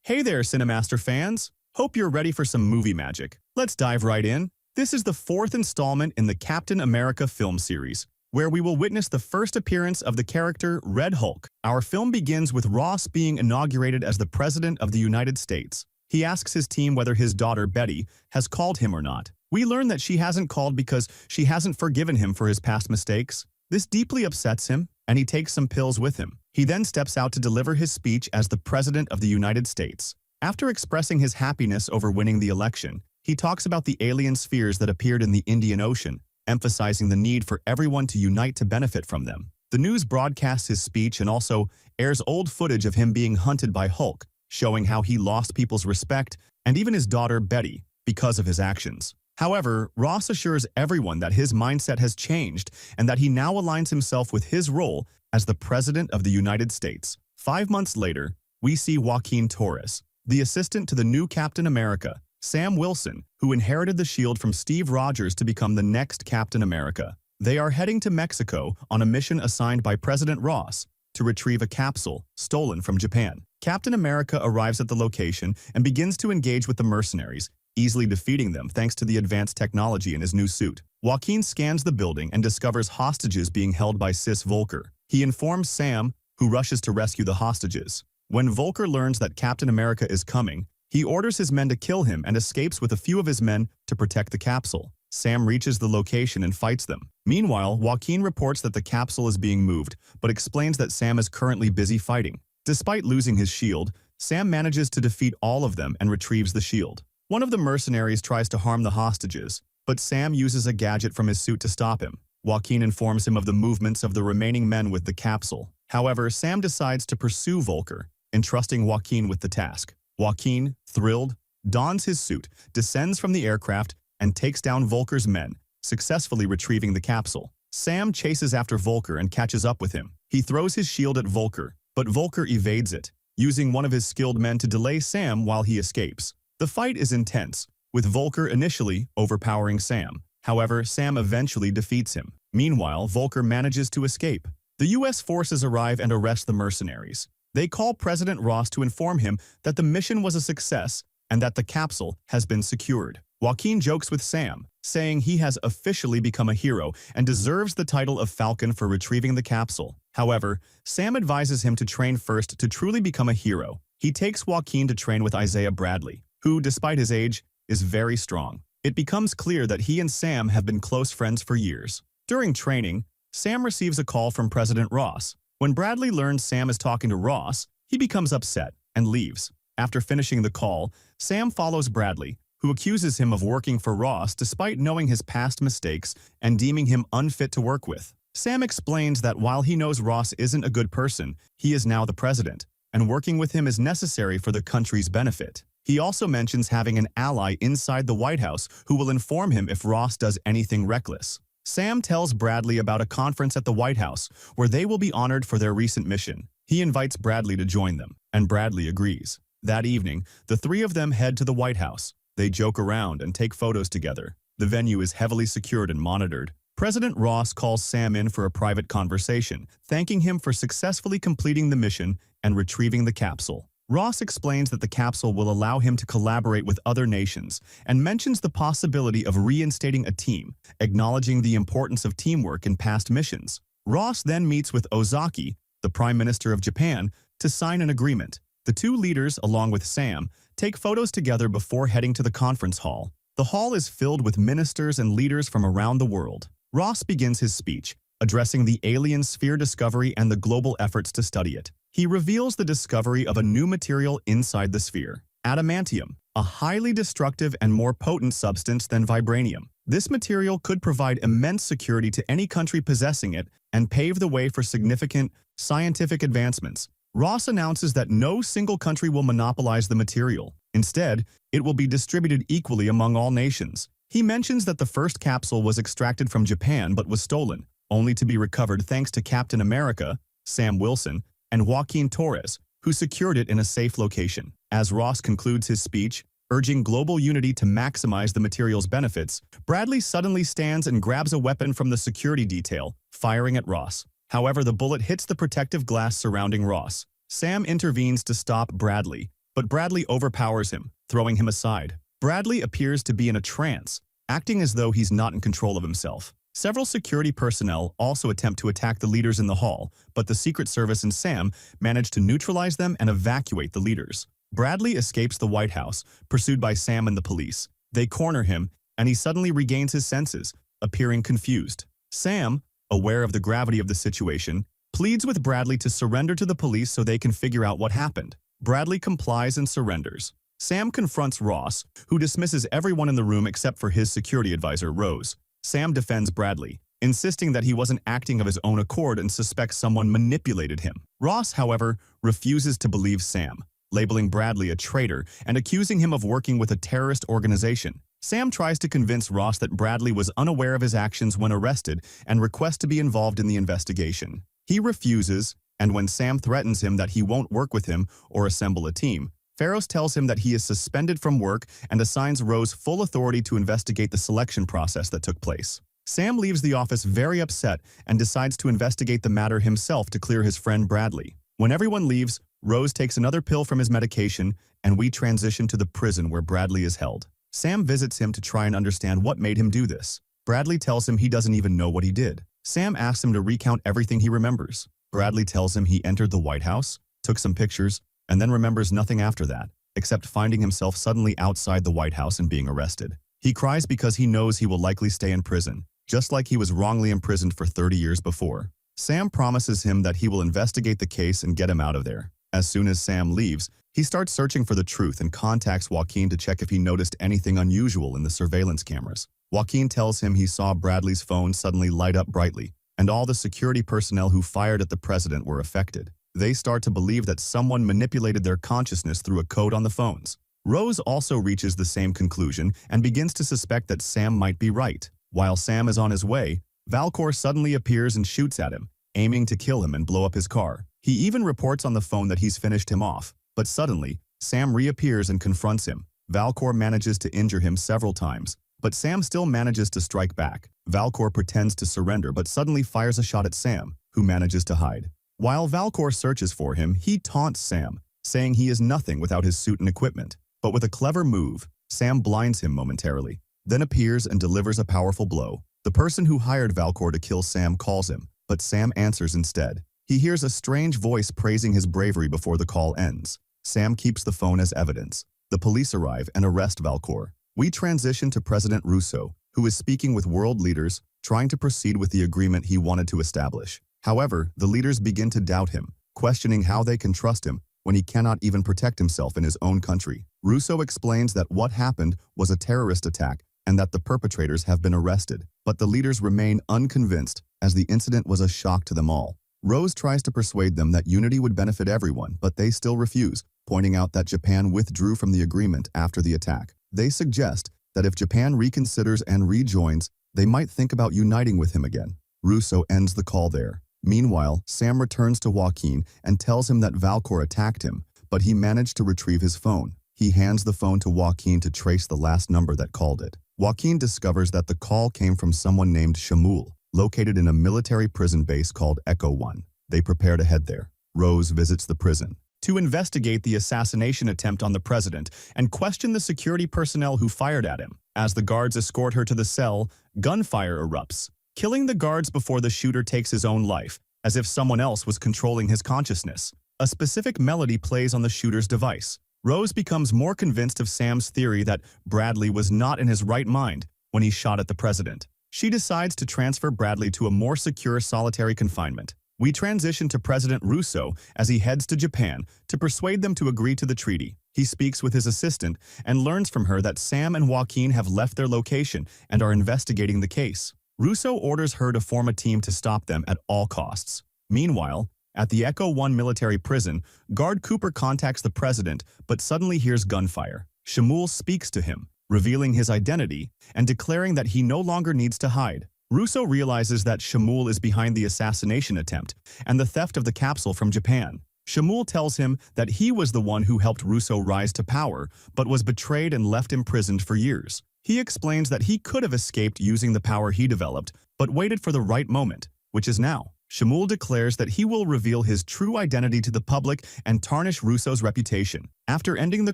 Hey there, Cinemaster fans! Hope you're ready for some movie magic. Let's dive right in. This is the fourth installment in the Captain America film series, where we will witness the first appearance of the character Red Hulk. Our film begins with Ross being inaugurated as the President of the United States. He asks his team whether his daughter Betty has called him or not. We learn that she hasn't called because she hasn't forgiven him for his past mistakes. This deeply upsets him, and he takes some pills with him. He then steps out to deliver his speech as the President of the United States. After expressing his happiness over winning the election, he talks about the alien spheres that appeared in the Indian Ocean, emphasizing the need for everyone to unite to benefit from them. The news broadcasts his speech and also airs old footage of him being hunted by Hulk, showing how he lost people's respect and even his daughter Betty because of his actions. However, Ross assures everyone that his mindset has changed and that he now aligns himself with his role as the President of the United States. 5 months later, we see Joaquin Torres, the assistant to the new Captain America, Sam Wilson, who inherited the shield from Steve Rogers to become the next Captain America. They are heading to Mexico on a mission assigned by President Ross to retrieve a capsule stolen from Japan. Captain America arrives at the location and begins to engage with the mercenaries, easily defeating them thanks to the advanced technology in his new suit. Joaquin scans the building and discovers hostages being held by Sis Volker. He informs Sam, who rushes to rescue the hostages. When Volker learns that Captain America is coming, he orders his men to kill him and escapes with a few of his men to protect the capsule. Sam reaches the location and fights them. Meanwhile, Joaquin reports that the capsule is being moved, but explains that Sam is currently busy fighting. Despite losing his shield, Sam manages to defeat all of them and retrieves the shield. One of the mercenaries tries to harm the hostages, but Sam uses a gadget from his suit to stop him. Joaquin informs him of the movements of the remaining men with the capsule. However, Sam decides to pursue Volker, entrusting Joaquin with the task. Joaquin, thrilled, dons his suit, descends from the aircraft, and takes down Volker's men, successfully retrieving the capsule. Sam chases after Volker and catches up with him. He throws his shield at Volker, but Volker evades it, using one of his skilled men to delay Sam while he escapes. The fight is intense, with Volker initially overpowering Sam. However, Sam eventually defeats him. Meanwhile, Volker manages to escape. The U.S. forces arrive and arrest the mercenaries. They call President Ross to inform him that the mission was a success and that the capsule has been secured. Joaquin jokes with Sam, saying he has officially become a hero and deserves the title of Falcon for retrieving the capsule. However, Sam advises him to train first to truly become a hero. He takes Joaquin to train with Isaiah Bradley, who, despite his age, is very strong. It becomes clear that he and Sam have been close friends for years. During training, Sam receives a call from President Ross. When Bradley learns Sam is talking to Ross, he becomes upset and leaves. After finishing the call, Sam follows Bradley, who accuses him of working for Ross despite knowing his past mistakes and deeming him unfit to work with. Sam explains that while he knows Ross isn't a good person, he is now the president, and working with him is necessary for the country's benefit. He also mentions having an ally inside the White House who will inform him if Ross does anything reckless. Sam tells Bradley about a conference at the White House where they will be honored for their recent mission. He invites Bradley to join them, and Bradley agrees. That evening, the three of them head to the White House. They joke around and take photos together. The venue is heavily secured and monitored. President Ross calls Sam in for a private conversation, thanking him for successfully completing the mission and retrieving the capsule. Ross explains that the capsule will allow him to collaborate with other nations and mentions the possibility of reinstating a team, acknowledging the importance of teamwork in past missions. Ross then meets with Ozaki, the Prime Minister of Japan, to sign an agreement. The two leaders, along with Sam, take photos together before heading to the conference hall. The hall is filled with ministers and leaders from around the world. Ross begins his speech, addressing the alien sphere discovery and the global efforts to study it. He reveals the discovery of a new material inside the sphere, adamantium, a highly destructive and more potent substance than vibranium. This material could provide immense security to any country possessing it and pave the way for significant scientific advancements. Ross announces that no single country will monopolize the material. Instead, it will be distributed equally among all nations. He mentions that the first capsule was extracted from Japan but was stolen, only to be recovered thanks to Captain America, Sam Wilson, and Joaquin Torres, who secured it in a safe location. As Ross concludes his speech, urging global unity to maximize the material's benefits, Bradley suddenly stands and grabs a weapon from the security detail, firing at Ross. However, the bullet hits the protective glass surrounding Ross. Sam intervenes to stop Bradley, but Bradley overpowers him, throwing him aside. Bradley appears to be in a trance, acting as though he's not in control of himself. Several security personnel also attempt to attack the leaders in the hall, but the Secret Service and Sam manage to neutralize them and evacuate the leaders. Bradley escapes the White House, pursued by Sam and the police. They corner him, and he suddenly regains his senses, appearing confused. Sam, aware of the gravity of the situation, pleads with Bradley to surrender to the police so they can figure out what happened. Bradley complies and surrenders. Sam confronts Ross, who dismisses everyone in the room except for his security advisor, Rose. Sam defends Bradley, insisting that he wasn't acting of his own accord and suspects someone manipulated him. Ross, however, refuses to believe Sam, labeling Bradley a traitor and accusing him of working with a terrorist organization. Sam tries to convince Ross that Bradley was unaware of his actions when arrested and requests to be involved in the investigation. He refuses, and when Sam threatens him that he won't work with him or assemble a team, Farros tells him that he is suspended from work and assigns Rose full authority to investigate the selection process that took place. Sam leaves the office very upset and decides to investigate the matter himself to clear his friend Bradley. When everyone leaves, Rose takes another pill from his medication, and we transition to the prison where Bradley is held. Sam visits him to try and understand what made him do this. Bradley tells him he doesn't even know what he did. Sam asks him to recount everything he remembers. Bradley tells him he entered the White House, took some pictures, and then remembers nothing after that, except finding himself suddenly outside the White House and being arrested. He cries because he knows he will likely stay in prison, just like he was wrongly imprisoned for 30 years before. Sam promises him that he will investigate the case and get him out of there. As soon as Sam leaves, he starts searching for the truth and contacts Joaquin to check if he noticed anything unusual in the surveillance cameras. Joaquin tells him he saw Bradley's phone suddenly light up brightly, and all the security personnel who fired at the president were affected. They start to believe that someone manipulated their consciousness through a code on the phones. Rose also reaches the same conclusion and begins to suspect that Sam might be right. While Sam is on his way, Valcor suddenly appears and shoots at him, aiming to kill him and blow up his car. He even reports on the phone that he's finished him off, but suddenly, Sam reappears and confronts him. Valcor manages to injure him several times, but Sam still manages to strike back. Valcor pretends to surrender but suddenly fires a shot at Sam, who manages to hide. While Valcor searches for him, he taunts Sam, saying he is nothing without his suit and equipment. But with a clever move, Sam blinds him momentarily, then appears and delivers a powerful blow. The person who hired Valcor to kill Sam calls him, but Sam answers instead. He hears a strange voice praising his bravery before the call ends. Sam keeps the phone as evidence. The police arrive and arrest Valcor. We transition to President Russo, who is speaking with world leaders, trying to proceed with the agreement he wanted to establish. However, the leaders begin to doubt him, questioning how they can trust him when he cannot even protect himself in his own country. Russo explains that what happened was a terrorist attack and that the perpetrators have been arrested, but the leaders remain unconvinced as the incident was a shock to them all. Rose tries to persuade them that unity would benefit everyone, but they still refuse, pointing out that Japan withdrew from the agreement after the attack. They suggest that if Japan reconsiders and rejoins, they might think about uniting with him again. Russo ends the call there. Meanwhile, Sam returns to Joaquin and tells him that Valcor attacked him, but he managed to retrieve his phone. He hands the phone to Joaquin to trace the last number that called it. Joaquin discovers that the call came from someone named Shamul, located in a military prison base called Echo 1. They prepare to head there. Rose visits the prison to investigate the assassination attempt on the president and question the security personnel who fired at him. As the guards escort her to the cell, gunfire erupts, killing the guards before the shooter takes his own life, as if someone else was controlling his consciousness. A specific melody plays on the shooter's device. Rose becomes more convinced of Sam's theory that Bradley was not in his right mind when he shot at the president. She decides to transfer Bradley to a more secure solitary confinement. We transition to President Russo as he heads to Japan to persuade them to agree to the treaty. He speaks with his assistant and learns from her that Sam and Joaquin have left their location and are investigating the case. Russo orders her to form a team to stop them at all costs. Meanwhile, at the Echo 1 military prison, Guard Cooper contacts the president but suddenly hears gunfire. Shamul speaks to him, revealing his identity and declaring that he no longer needs to hide. Russo realizes that Shamul is behind the assassination attempt and the theft of the capsule from Japan. Shamul tells him that he was the one who helped Russo rise to power but was betrayed and left imprisoned for years. He explains that he could have escaped using the power he developed, but waited for the right moment, which is now. Shmuel declares that he will reveal his true identity to the public and tarnish Russo's reputation. After ending the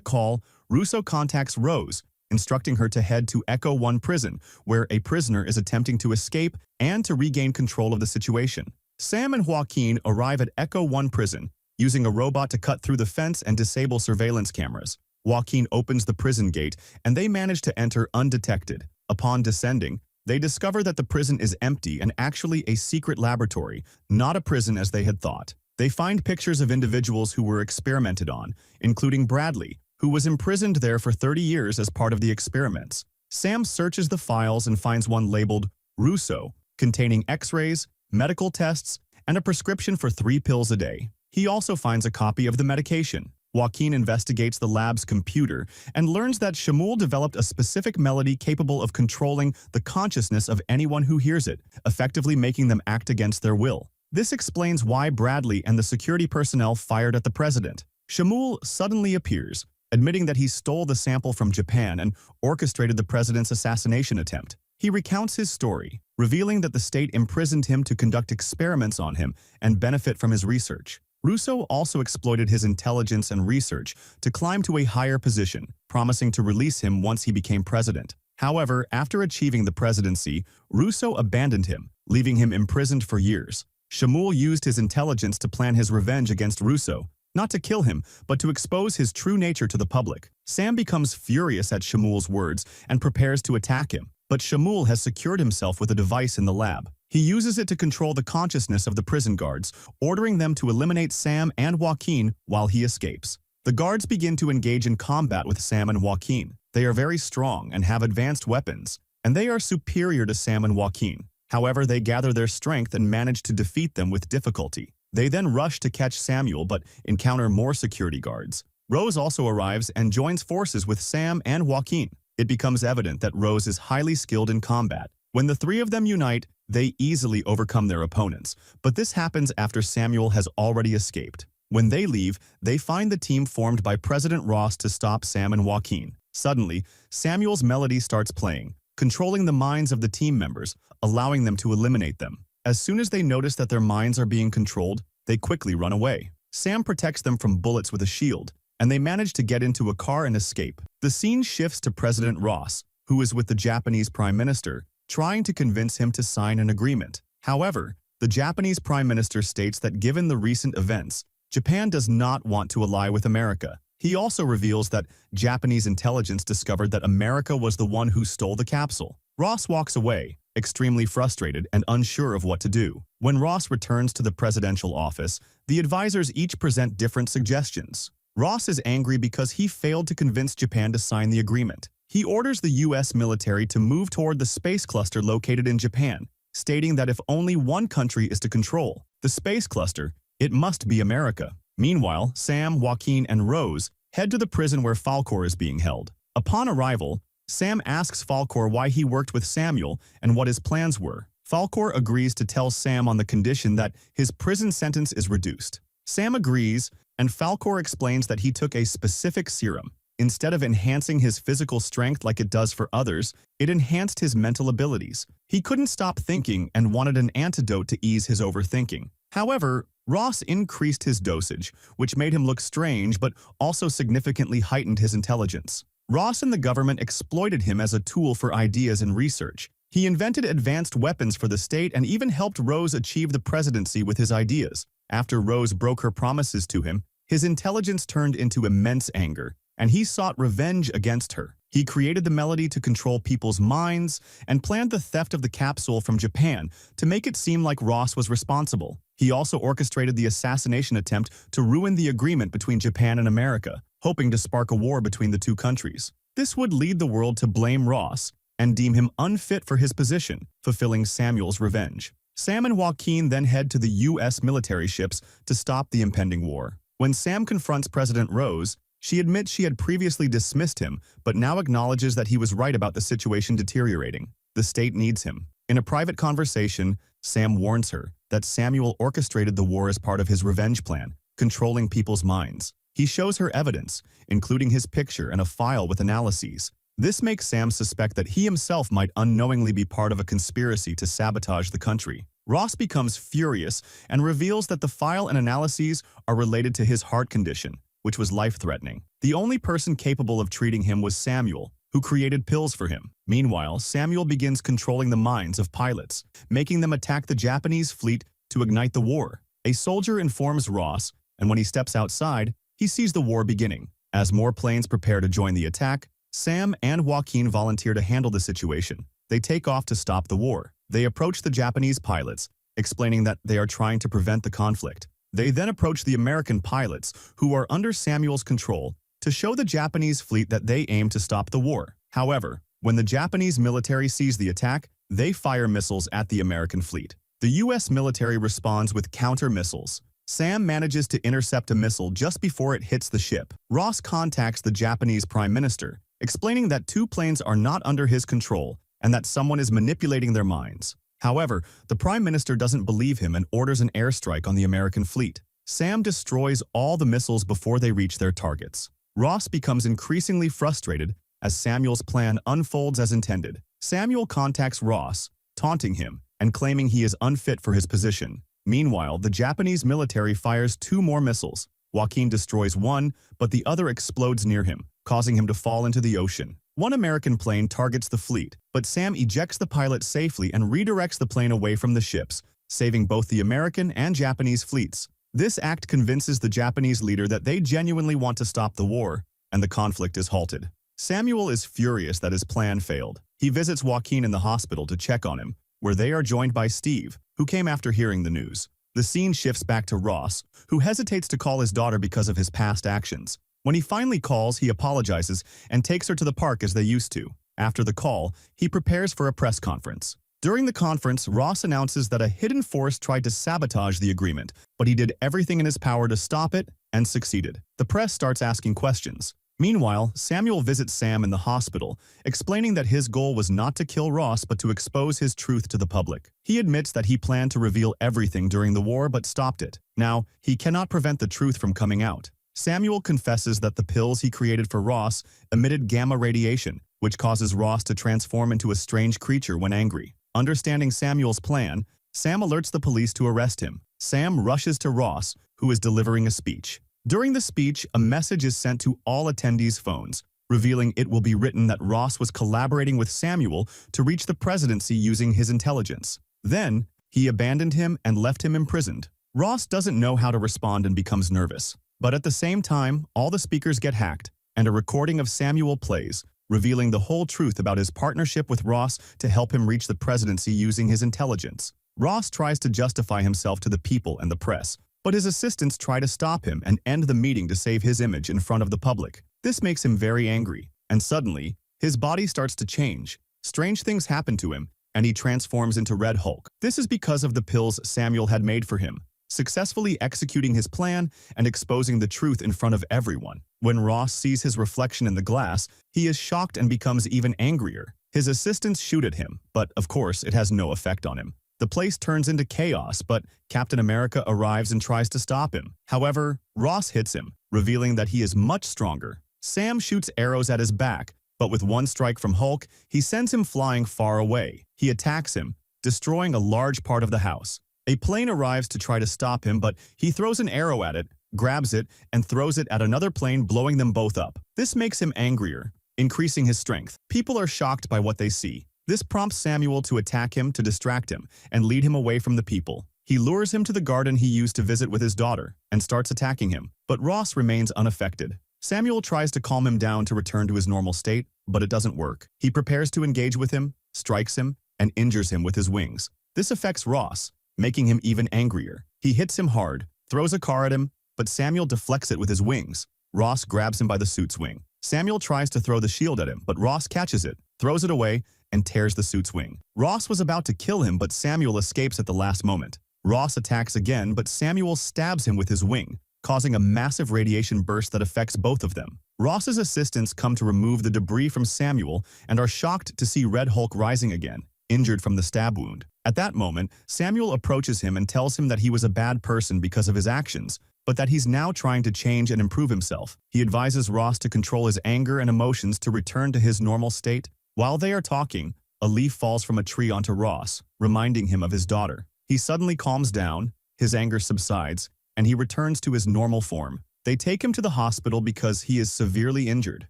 call, Russo contacts Rose, instructing her to head to Echo 1 prison, where a prisoner is attempting to escape and to regain control of the situation. Sam and Joaquin arrive at Echo 1 prison, using a robot to cut through the fence and disable surveillance cameras. Joaquin opens the prison gate, and they manage to enter undetected. Upon descending, they discover that the prison is empty and actually a secret laboratory, not a prison as they had thought. They find pictures of individuals who were experimented on, including Bradley, who was imprisoned there for 30 years as part of the experiments. Sam searches the files and finds one labeled Russo, containing X-rays, medical tests, and a prescription for 3 pills a day. He also finds a copy of the medication. Joaquin investigates the lab's computer and learns that Shmuel developed a specific melody capable of controlling the consciousness of anyone who hears it, effectively making them act against their will. This explains why Bradley and the security personnel fired at the president. Shmuel suddenly appears, admitting that he stole the sample from Japan and orchestrated the president's assassination attempt. He recounts his story, revealing that the state imprisoned him to conduct experiments on him and benefit from his research. Russo also exploited his intelligence and research to climb to a higher position, promising to release him once he became president. However, after achieving the presidency, Russo abandoned him, leaving him imprisoned for years. Shmuel used his intelligence to plan his revenge against Russo, not to kill him, but to expose his true nature to the public. Sam becomes furious at Shmuel's words and prepares to attack him, but Shmuel has secured himself with a device in the lab. He uses it to control the consciousness of the prison guards, ordering them to eliminate Sam and Joaquin while he escapes. The guards begin to engage in combat with Sam and Joaquin. They are very strong and have advanced weapons, and they are superior to Sam and Joaquin. However, they gather their strength and manage to defeat them with difficulty. They then rush to catch Samuel but encounter more security guards. Rose also arrives and joins forces with Sam and Joaquin. It becomes evident that Rose is highly skilled in combat. When the three of them unite, they easily overcome their opponents, but this happens after Samuel has already escaped. When they leave, they find the team formed by President Ross to stop Sam and Joaquin. Suddenly, Samuel's melody starts playing, controlling the minds of the team members, allowing them to eliminate them. As soon as they notice that their minds are being controlled, they quickly run away. Sam protects them from bullets with a shield, and they manage to get into a car and escape. The scene shifts to President Ross, who is with the Japanese Prime Minister, trying to convince him to sign an agreement. However, the Japanese Prime Minister states that given the recent events, Japan does not want to ally with America. He also reveals that Japanese intelligence discovered that America was the one who stole the capsule. Ross walks away, extremely frustrated and unsure of what to do. When Ross returns to the presidential office, the advisors each present different suggestions. Ross is angry because he failed to convince Japan to sign the agreement. He orders the U.S. military to move toward the space cluster located in Japan, stating that if only one country is to control the space cluster, it must be America. Meanwhile, Sam, Joaquin, and Rose head to the prison where Falkor is being held. Upon arrival, Sam asks Falkor why he worked with Samuel and what his plans were. Falkor agrees to tell Sam on the condition that his prison sentence is reduced. Sam agrees, and Falkor explains that he took a specific serum. Instead of enhancing his physical strength like it does for others, it enhanced his mental abilities. He couldn't stop thinking and wanted an antidote to ease his overthinking. However, Ross increased his dosage, which made him look strange but also significantly heightened his intelligence. Ross and the government exploited him as a tool for ideas and research. He invented advanced weapons for the state and even helped Rose achieve the presidency with his ideas. After Rose broke her promises to him, his intelligence turned into immense anger, and he sought revenge against her. He created the melody to control people's minds and planned the theft of the capsule from Japan to make it seem like Ross was responsible. He also orchestrated the assassination attempt to ruin the agreement between Japan and America, hoping to spark a war between the two countries. This would lead the world to blame Ross and deem him unfit for his position, fulfilling Samuel's revenge. Sam and Joaquin then head to the U.S. military ships to stop the impending war. When Sam confronts President Rose, she admits she had previously dismissed him, but now acknowledges that he was right about the situation deteriorating. The state needs him. In a private conversation, Sam warns her that Samuel orchestrated the war as part of his revenge plan, controlling people's minds. He shows her evidence, including his picture and a file with analyses. This makes Sam suspect that he himself might unknowingly be part of a conspiracy to sabotage the country. Ross becomes furious and reveals that the file and analyses are related to his heart condition, which was life-threatening. The only person capable of treating him was Samuel, who created pills for him. Meanwhile, Samuel begins controlling the minds of pilots, making them attack the Japanese fleet to ignite the war. A soldier informs Ross, and when he steps outside, he sees the war beginning. As more planes prepare to join the attack, Sam and Joaquin volunteer to handle the situation. They take off to stop the war. They approach the Japanese pilots, explaining that they are trying to prevent the conflict. They then approach the American pilots, who are under Samuel's control, to show the Japanese fleet that they aim to stop the war. However, when the Japanese military sees the attack, they fire missiles at the American fleet. The U.S. military responds with counter-missiles. Sam manages to intercept a missile just before it hits the ship. Ross contacts the Japanese Prime Minister, explaining that two planes are not under his control and that someone is manipulating their minds. However, the Prime Minister doesn't believe him and orders an airstrike on the American fleet. Sam destroys all the missiles before they reach their targets. Ross becomes increasingly frustrated as Samuel's plan unfolds as intended. Samuel contacts Ross, taunting him and claiming he is unfit for his position. Meanwhile, the Japanese military fires 2 more missiles. Joaquin destroys one, but the other explodes near him, causing him to fall into the ocean. One American plane targets the fleet, but Sam ejects the pilot safely and redirects the plane away from the ships, saving both the American and Japanese fleets. This act convinces the Japanese leader that they genuinely want to stop the war, and the conflict is halted. Samuel is furious that his plan failed. He visits Joaquin in the hospital to check on him, where they are joined by Steve, who came after hearing the news. The scene shifts back to Ross, who hesitates to call his daughter because of his past actions. When he finally calls, he apologizes and takes her to the park as they used to. After the call, he prepares for a press conference. During the conference, Ross announces that a hidden force tried to sabotage the agreement, but he did everything in his power to stop it and succeeded. The press starts asking questions. Meanwhile, Samuel visits Sam in the hospital, explaining that his goal was not to kill Ross but to expose his truth to the public. He admits that he planned to reveal everything during the war but stopped it. Now, he cannot prevent the truth from coming out. Samuel confesses that the pills he created for Ross emitted gamma radiation, which causes Ross to transform into a strange creature when angry. Understanding Samuel's plan, Sam alerts the police to arrest him. Sam rushes to Ross, who is delivering a speech. During the speech, a message is sent to all attendees' phones, revealing it will be written that Ross was collaborating with Samuel to reach the presidency using his intelligence. Then, he abandoned him and left him imprisoned. Ross doesn't know how to respond and becomes nervous. But at the same time, all the speakers get hacked, and a recording of Samuel plays, revealing the whole truth about his partnership with Ross to help him reach the presidency using his intelligence. Ross tries to justify himself to the people and the press, but his assistants try to stop him and end the meeting to save his image in front of the public. This makes him very angry, and suddenly, his body starts to change. Strange things happen to him, and he transforms into Red Hulk. This is because of the pills Samuel had made for him, successfully executing his plan and exposing the truth in front of everyone. When Ross sees his reflection in the glass, he is shocked and becomes even angrier. His assistants shoot at him, but of course it has no effect on him. The place turns into chaos, but Captain America arrives and tries to stop him. However, Ross hits him, revealing that he is much stronger. Sam shoots arrows at his back, but with one strike from Hulk, he sends him flying far away. He attacks him, destroying a large part of the house. A plane arrives to try to stop him, but he throws an arrow at it, grabs it, and throws it at another plane, blowing them both up. This makes him angrier, increasing his strength. People are shocked by what they see. This prompts Samuel to attack him to distract him and lead him away from the people. He lures him to the garden he used to visit with his daughter and starts attacking him, but Ross remains unaffected. Samuel tries to calm him down to return to his normal state, but it doesn't work. He prepares to engage with him, strikes him, and injures him with his wings. This affects Ross, making him even angrier. He hits him hard, throws a car at him, but Samuel deflects it with his wings. Ross grabs him by the suit's wing. Samuel tries to throw the shield at him, but Ross catches it, throws it away, and tears the suit's wing. Ross was about to kill him, but Samuel escapes at the last moment. Ross attacks again, but Samuel stabs him with his wing, causing a massive radiation burst that affects both of them. Ross's assistants come to remove the debris from Samuel and are shocked to see Red Hulk rising again, injured from the stab wound. At that moment, Samuel approaches him and tells him that he was a bad person because of his actions, but that he's now trying to change and improve himself. He advises Ross to control his anger and emotions to return to his normal state. While they are talking, a leaf falls from a tree onto Ross, reminding him of his daughter. He suddenly calms down, his anger subsides, and he returns to his normal form. They take him to the hospital because he is severely injured.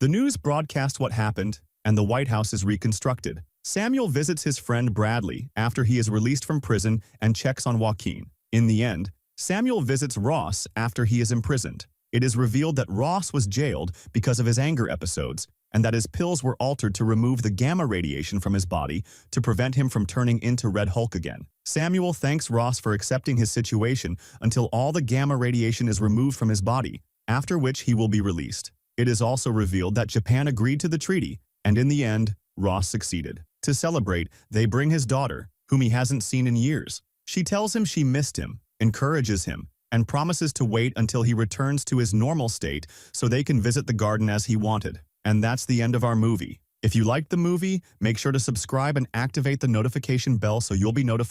The news broadcasts what happened, and the White House is reconstructed. Samuel visits his friend Bradley after he is released from prison and checks on Joaquin. In the end, Samuel visits Ross after he is imprisoned. It is revealed that Ross was jailed because of his anger episodes, and that his pills were altered to remove the gamma radiation from his body to prevent him from turning into Red Hulk again. Samuel thanks Ross for accepting his situation until all the gamma radiation is removed from his body, after which he will be released. It is also revealed that Japan agreed to the treaty, and in the end, Ross succeeded. To celebrate, they bring his daughter, whom he hasn't seen in years. She tells him she missed him, encourages him, and promises to wait until he returns to his normal state so they can visit the garden as he wanted. And that's the end of our movie. If you liked the movie, make sure to subscribe and activate the notification bell so you'll be notified